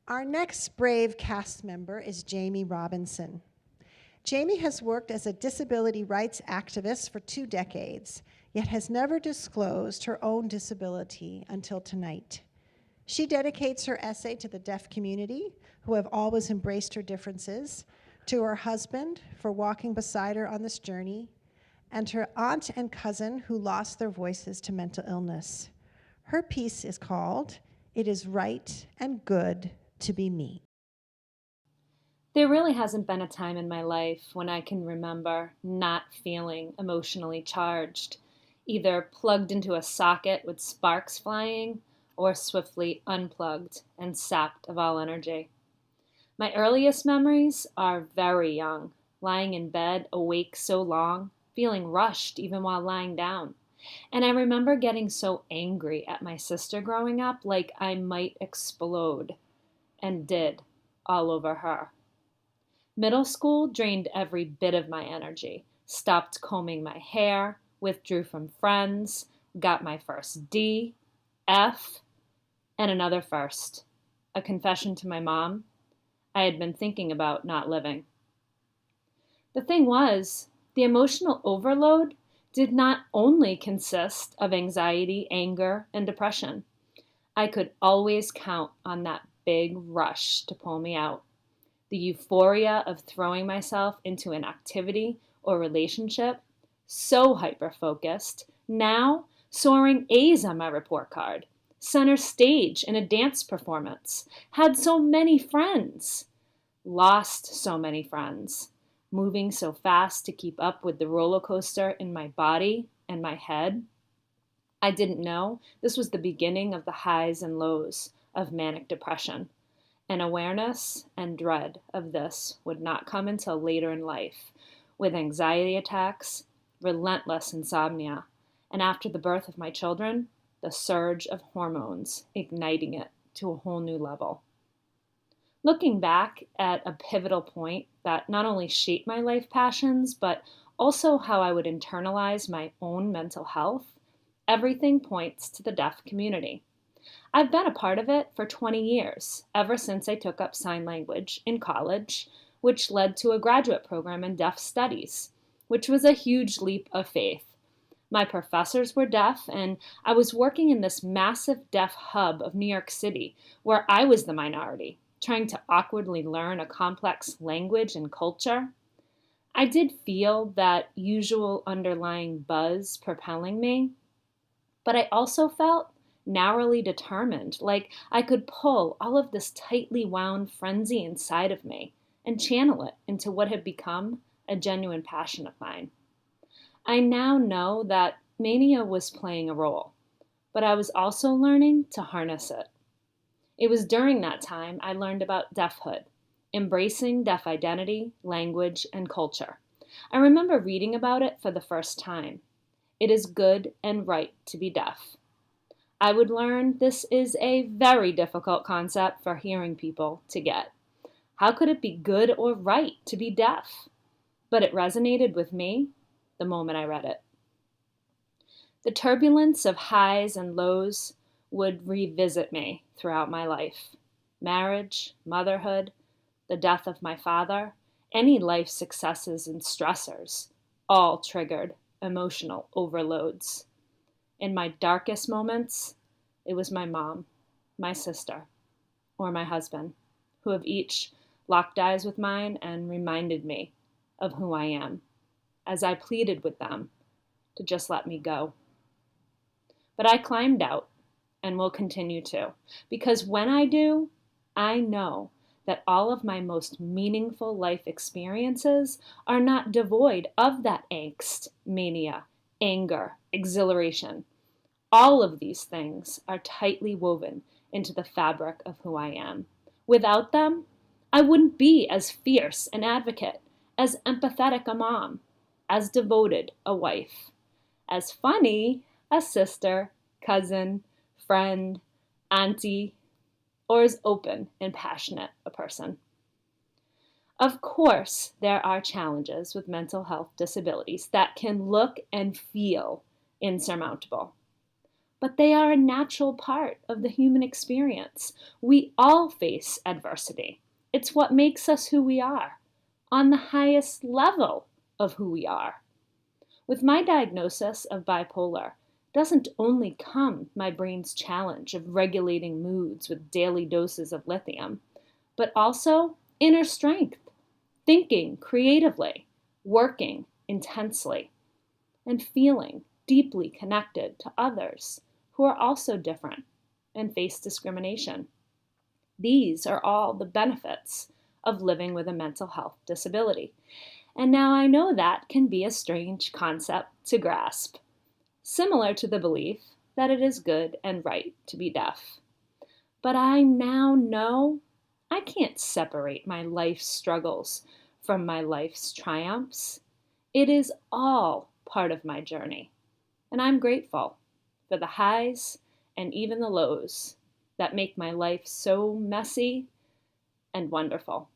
Our next brave cast member is Jamie Robinson. Jamie has worked as a disability rights activist for 2 decades, yet has never disclosed her own disability until tonight. She dedicates her essay to the deaf community, who have always embraced her differences, to her husband for walking beside her on this journey, and her aunt and cousin who lost their voices to mental illness. Her piece is called, "It is Right and Good to Be Me." There really hasn't been a time in my life when I can remember not feeling emotionally charged, either plugged into a socket with sparks flying or swiftly unplugged and sapped of all energy. My earliest memories are very young, lying in bed awake so long, feeling rushed even while lying down. And I remember getting so angry at my sister growing up, like I might explode, and did, all over her. Middle school drained every bit of my energy, stopped combing my hair, withdrew from friends, got my first D, F, and another first. A confession to my mom. I had been thinking about not living. The thing was, the emotional overload did not only consist of anxiety, anger, and depression. I could always count on that big rush to pull me out. The euphoria of throwing myself into an activity or relationship, so hyper-focused, now soaring A's on my report card, center stage in a dance performance, had so many friends, lost so many friends, moving so fast to keep up with the roller coaster in my body and my head. I didn't know this was the beginning of the highs and lows of manic depression. And awareness and dread of this would not come until later in life, with anxiety attacks, relentless insomnia, and after the birth of my children, the surge of hormones igniting it to a whole new level. Looking back at a pivotal point that not only shaped my life passions, but also how I would internalize my own mental health, everything points to the deaf community. I've been a part of it for 20 years, ever since I took up sign language in college, which led to a graduate program in deaf studies, which was a huge leap of faith. My professors were deaf, and I was working in this massive deaf hub of New York City, where I was the minority, trying to awkwardly learn a complex language and culture. I did feel that usual underlying buzz propelling me, but I also felt narrowly determined, like I could pull all of this tightly wound frenzy inside of me and channel it into what had become a genuine passion of mine. I now know that mania was playing a role, but I was also learning to harness it. It was during that time I learned about deafhood, embracing deaf identity, language, and culture. I remember reading about it for the first time. It is good and right to be deaf. I would learn this is a very difficult concept for hearing people to get. How could it be good or right to be deaf? But it resonated with me the moment I read it. The turbulence of highs and lows would revisit me throughout my life. Marriage, motherhood, the death of my father, any life successes and stressors, all triggered emotional overloads. In my darkest moments, it was my mom, my sister, or my husband, who have each locked eyes with mine and reminded me of who I am, as I pleaded with them to just let me go. But I climbed out and will continue to, because when I do, I know that all of my most meaningful life experiences are not devoid of that angst, mania, anger, exhilaration. All of these things are tightly woven into the fabric of who I am. Without them, I wouldn't be as fierce an advocate, as empathetic a mom, as devoted a wife, as funny a sister, cousin, friend, auntie, or as open and passionate a person. Of course, there are challenges with mental health disabilities that can look and feel insurmountable. but they are a natural part of the human experience. We all face adversity. It's what makes us who we are, on the highest level of who we are. With my diagnosis of bipolar, doesn't only come my brain's challenge of regulating moods with daily doses of lithium, but also inner strength, thinking creatively, working intensely, and feeling deeply connected to others who are also different and face discrimination. These are all the benefits of living with a mental health disability. And now I know that can be a strange concept to grasp, similar to the belief that it is good and right to be deaf. But I now know I can't separate my life's struggles from my life's triumphs. It is all part of my journey, and I'm grateful for the highs and even the lows that make my life so messy and wonderful.